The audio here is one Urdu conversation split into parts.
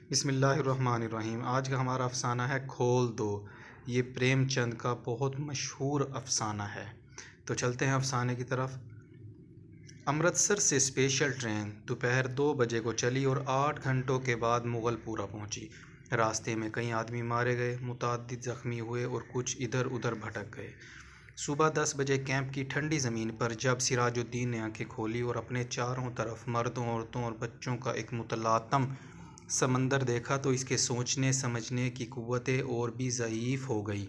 بسم اللہ الرحمن الرحیم۔ آج کا ہمارا افسانہ ہے کھول دو۔ یہ پریم چند کا بہت مشہور افسانہ ہے۔ تو چلتے ہیں افسانے کی طرف۔ امرتسر سے اسپیشل ٹرین دوپہر 2 بجے کو چلی اور 8 گھنٹوں کے بعد مغل پورہ پہنچی۔ راستے میں کئی آدمی مارے گئے، متعدد زخمی ہوئے اور کچھ ادھر ادھر بھٹک گئے۔ صبح 10 بجے کیمپ کی ٹھنڈی زمین پر جب سراج الدین نے آنکھیں کھولی اور اپنے چاروں طرف مردوں، عورتوں اور بچوں کا ایک متلاطم سمندر دیکھا تو اس کے سوچنے سمجھنے کی قوتیں اور بھی ضعیف ہو گئی۔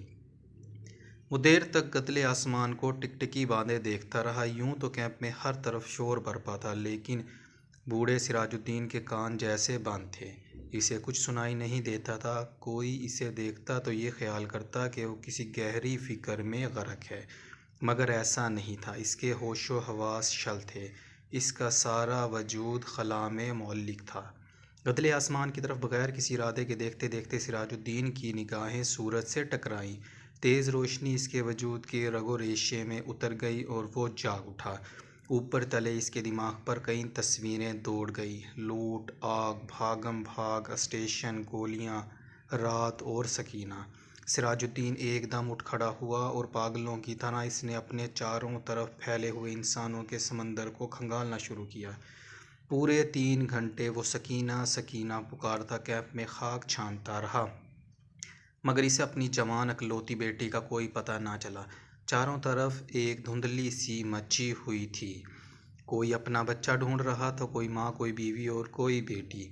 وہ دیر تک گدلے آسمان کو ٹکٹکی باندھے دیکھتا رہا۔ یوں تو کیمپ میں ہر طرف شور برپا تھا، لیکن بوڑھے سراج الدین کے کان جیسے بند تھے۔ اسے کچھ سنائی نہیں دیتا تھا۔ کوئی اسے دیکھتا تو یہ خیال کرتا کہ وہ کسی گہری فکر میں غرق ہے، مگر ایسا نہیں تھا۔ اس کے ہوش و حواس شل تھے، اس کا سارا وجود خلا میں معلق تھا۔ گدلے آسمان کی طرف بغیر کسی ارادے کے دیکھتے دیکھتے سراج الدین کی نگاہیں سورج سے ٹکرائیں۔ تیز روشنی اس کے وجود کے رگ و ریشے میں اتر گئی اور وہ جاگ اٹھا۔ اوپر تلے اس کے دماغ پر کئی تصویریں دوڑ گئیں: لوٹ، آگ، بھاگم بھاگ، اسٹیشن، گولیاں، رات اور سکینہ۔ سراج الدین ایک دم اٹھ کھڑا ہوا اور پاگلوں کی طرح اس نے اپنے چاروں طرف پھیلے ہوئے انسانوں کے سمندر کو کھنگالنا شروع کیا۔ پورے 3 گھنٹے وہ سکینہ سکینہ پکارتا کیمپ میں خاک چھانتا رہا، مگر اسے اپنی جوان اکلوتی بیٹی کا کوئی پتہ نہ چلا۔ چاروں طرف ایک دھندلی سی مچی ہوئی تھی۔ کوئی اپنا بچہ ڈھونڈ رہا تھا، کوئی ماں، کوئی بیوی اور کوئی بیٹی۔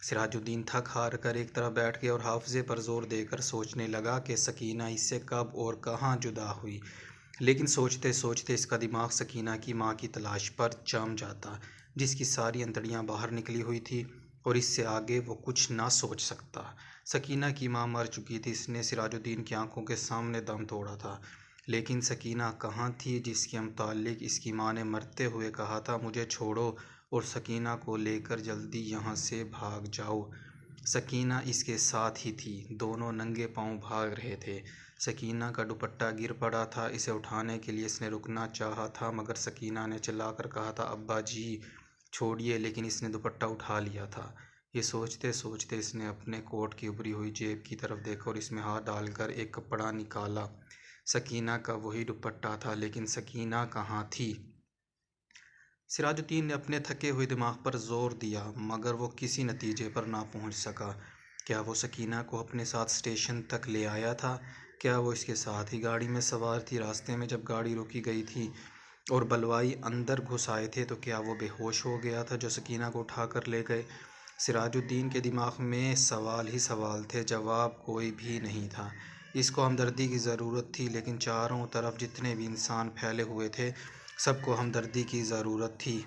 سراج الدین تھک ہار کر ایک طرف بیٹھ گیا اور حافظے پر زور دے کر سوچنے لگا کہ سکینہ اس سے کب اور کہاں جدا ہوئی۔ لیکن سوچتے سوچتے اس کا دماغ سکینہ کی ماں کی تلاش پر جم جاتا، جس کی ساری انتڑیاں باہر نکلی ہوئی تھی اور اس سے آگے وہ کچھ نہ سوچ سکتا۔ سکینہ کی ماں مر چکی تھی۔ اس نے سراج الدین کی آنکھوں کے سامنے دم توڑا تھا، لیکن سکینہ کہاں تھی جس کے متعلق اس کی ماں نے مرتے ہوئے کہا تھا: مجھے چھوڑو اور سکینہ کو لے کر جلدی یہاں سے بھاگ جاؤ۔ سکینہ اس کے ساتھ ہی تھی، دونوں ننگے پاؤں بھاگ رہے تھے۔ سکینہ کا دوپٹہ گر پڑا تھا، اسے اٹھانے کے لیے اس نے رکنا چاہا تھا، مگر سکینہ نے چلا کر کہا تھا: ابا جی چھوڑیے، لیکن اس نے دوپٹہ اٹھا لیا تھا۔ یہ سوچتے سوچتے اس نے اپنے کوٹ کی ابری ہوئی جیب کی طرف دیکھا اور اس میں ہاتھ ڈال کر ایک کپڑا نکالا۔ سکینہ کا وہی دوپٹہ تھا، لیکن سکینہ کہاں تھی؟ سراج الدین نے اپنے تھکے ہوئے دماغ پر زور دیا، مگر وہ کسی نتیجے پر نہ پہنچ سکا۔ کیا وہ سکینہ کو اپنے ساتھ اسٹیشن تک لے آیا تھا؟ کیا وہ اس کے ساتھ ہی گاڑی میں سوار تھی؟ راستے میں جب گاڑی روکی گئی تھی اور بلوائی اندر گھس آئے تھے تو کیا وہ بے ہوش ہو گیا تھا جو سکینہ کو اٹھا کر لے گئے؟ سراج الدین کے دماغ میں سوال ہی سوال تھے، جواب کوئی بھی نہیں تھا۔ اس کو ہمدردی کی ضرورت تھی، لیکن چاروں طرف جتنے بھی انسان پھیلے ہوئے تھے، سب کو ہمدردی کی ضرورت تھی۔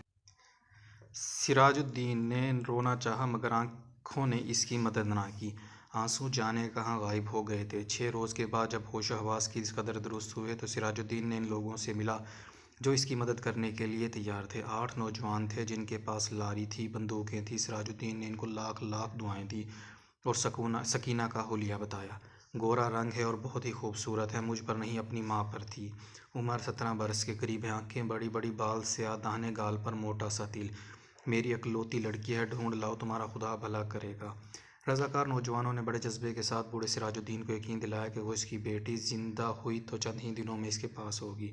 سراج الدین نے رونا چاہا، مگر آنکھوں نے اس کی مدد نہ کی۔ آنسو جانے کہاں غائب ہو گئے تھے۔ 6 روز کے بعد جب ہوش و حواس کی اس قدر درست ہوئے تو سراج الدین نے ان لوگوں سے ملا جو اس کی مدد کرنے کے لیے تیار تھے۔ 8 نوجوان تھے جن کے پاس لاری تھی، بندوقیں تھیں۔ سراج الدین نے ان کو لاکھ لاکھ دعائیں دیں اور سکینہ کا حلیہ بتایا۔ گورا رنگ ہے اور بہت ہی خوبصورت ہے، مجھ پر نہیں اپنی ماں پر تھی۔ عمر 17 برس کے قریب ہے، آنکھیں بڑی بڑی، بال سیاہ، داہنے گال پر موٹا سا تل۔ میری اکلوتی لڑکی ہے، ڈھونڈ لاؤ، تمہارا خدا بھلا کرے گا۔ رضاکار نوجوانوں نے بڑے جذبے کے ساتھ بوڑھے سراج الدین کو یقین دلایا کہ وہ اس کی بیٹی زندہ ہوئی تو چند ہی دنوں میں اس کے پاس ہوگی۔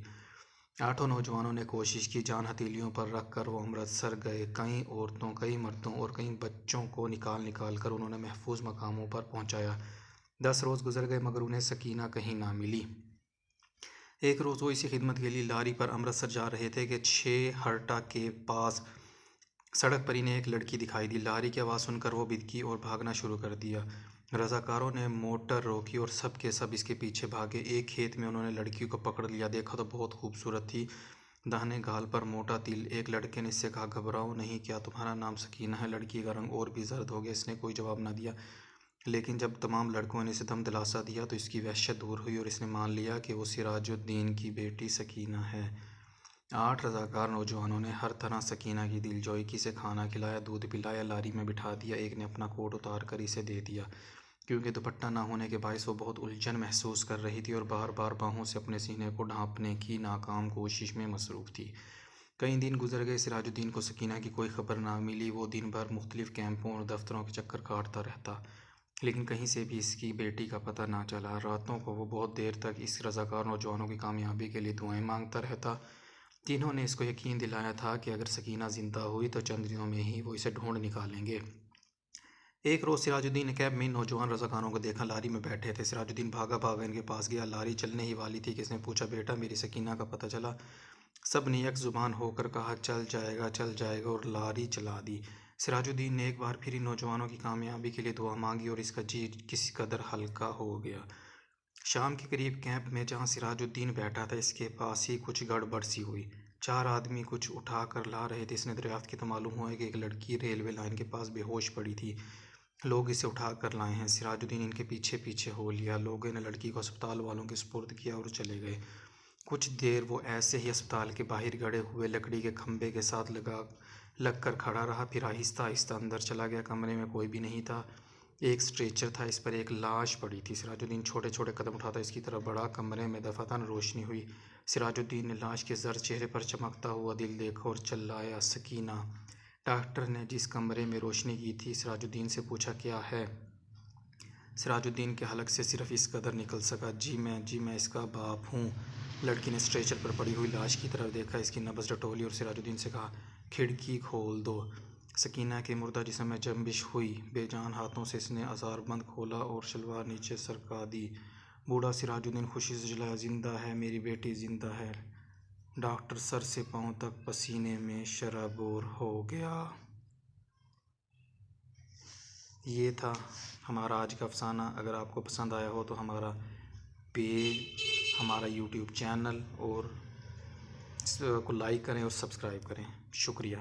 8 نوجوانوں نے کوشش کی، جان ہتھیلیوں پر رکھ کر وہ امرتسر گئے۔ کئی عورتوں، کئی مردوں اور کئی بچوں کو نکال نکال کر انہوں نے محفوظ مقاموں پر پہنچایا۔ 10 روز گزر گئے مگر انہیں سکینہ کہیں نہ ملی۔ ایک روز وہ اسی خدمت کے لیے لاری پر امرتسر جا رہے تھے کہ 6 ہرٹا کے پاس سڑک پر انہیں ایک لڑکی دکھائی دی۔ لاری کی آواز سن کر وہ بھدکی اور بھاگنا شروع کر دیا۔ رضاکاروں نے موٹر روکی اور سب کے سب اس کے پیچھے بھاگے۔ ایک کھیت میں انہوں نے لڑکی کو پکڑ لیا، دیکھا تو بہت خوبصورت تھی، داہنے گال پر موٹا تل۔ ایک لڑکے نے اس سے کہا: گھبراؤ نہیں، کیا تمہارا نام سکینہ ہے؟ لڑکی کا رنگ اور بھی زرد ہو گیا، اس نے کوئی جواب نہ دیا، لیکن جب تمام لڑکوں نے اسے دم دلاسا دیا تو اس کی وحشت دور ہوئی اور اس نے مان لیا کہ وہ سراج الدین کی بیٹی سکینہ ہے۔ 8 رضاکار نوجوانوں نے ہر طرح سکینہ کی دل جوئی کی، اسے کھانا کھلایا، دودھ پلایا، لاری میں بٹھا دیا۔ ایک نے اپنا کوٹ اتار کر اسے دے دیا، کیونکہ دوپٹہ نہ ہونے کے باعث وہ بہت الجھن محسوس کر رہی تھی اور بار بار باہوں سے اپنے سینے کو ڈھانپنے کی ناکام کوشش میں مصروف تھی۔ کئی دن گزر گئے، سراج الدین کو سکینہ کی کوئی خبر نہ ملی۔ وہ دن بھر مختلف کیمپوں اور دفتروں کے چکر کاٹتا رہتا، لیکن کہیں سے بھی اس کی بیٹی کا پتہ نہ چلا۔ راتوں کو وہ بہت دیر تک اس رضاکار نوجوانوں کی کامیابی کے لیے دعائیں مانگتا رہتا۔ تینوں نے اس کو یقین دلایا تھا کہ اگر سکینہ زندہ ہوئی تو چند دنوں میں ہی وہ اسے ڈھونڈ نکالیں گے۔ ایک روز سراج الدین نے کیب میں ان نوجوان رضاکاروں کو دیکھا، لاری میں بیٹھے تھے۔ سراج الدین بھاگا ان کے پاس گیا۔ لاری چلنے ہی والی تھی کہ اس نے پوچھا، بیٹا میری سکینہ کا پتہ چلا؟ سب نے یک زبان ہو کر کہا، چل جائے گا، اور لاری چلا دی۔ سراج الدین نے ایک بار پھر ان نوجوانوں کی کامیابی کے لیے دعا مانگی اور اس کا جی کسی قدر ہلکا ہو گیا۔ شام کے قریب کیمپ میں جہاں سراج الدین بیٹھا تھا، اس کے پاس ہی کچھ گڑبڑ سی ہوئی۔ 4 آدمی کچھ اٹھا کر لا رہے تھے۔ اس نے دریافت کی تو معلوم ہوا کہ ایک لڑکی ریلوے لائن کے پاس بے ہوش پڑی تھی۔ لوگ اسے اٹھا کر لائے ہیں۔ سراج الدین ان کے پیچھے پیچھے ہو لیا۔ لوگوں نے لڑکی کو اسپتال والوں کے سپرد کیا اور چلے گئے۔ کچھ دیر وہ ایسے ہی اسپتال کے باہر گڑے ہوئے لکڑی کے کھمبے کے ساتھ لگ کر کھڑا رہا، پھر آہستہ آہستہ اندر چلا گیا۔ کمرے میں کوئی بھی نہیں تھا۔ ایک اسٹریچر تھا، اس پر ایک لاش پڑی تھی۔ سراج الدین چھوٹے چھوٹے قدم اٹھاتا اس کی طرف بڑھا۔ کمرے میں دفعتاً روشنی ہوئی۔ سراج الدین نے لاش کے زرد چہرے پر چمکتا ہوا دل دیکھا اور چلایا، سکینہ! ڈاکٹر نے جس کمرے میں روشنی کی تھی، سراج الدین سے پوچھا، کیا ہے؟ سراج الدین کے حلق سے صرف اس قدر نکل سکا، جی میں اس کا باپ ہوں۔ لڑکی نے اسٹریچر پر پڑی ہوئی لاش کی طرف دیکھا، اس کی نبض ٹٹولی اور سراج الدین سے کہا، کھڑکی کھول دو۔ سکینہ کے مردہ جسم میں جنبش ہوئی۔ بے جان ہاتھوں سے اس نے آزار بند کھولا اور شلوار نیچے سرکا دی۔ بوڑھا سراج الدین خوشی سے چلایا، زندہ ہے، میری بیٹی زندہ ہے۔ ڈاکٹر سر سے پاؤں تک پسینے میں شرابور ہو گیا۔ یہ تھا ہمارا آج کا افسانہ۔ اگر آپ کو پسند آیا ہو تو ہمارا یوٹیوب چینل اور اس کو لائک کریں اور سبسکرائب کریں۔ شکریہ۔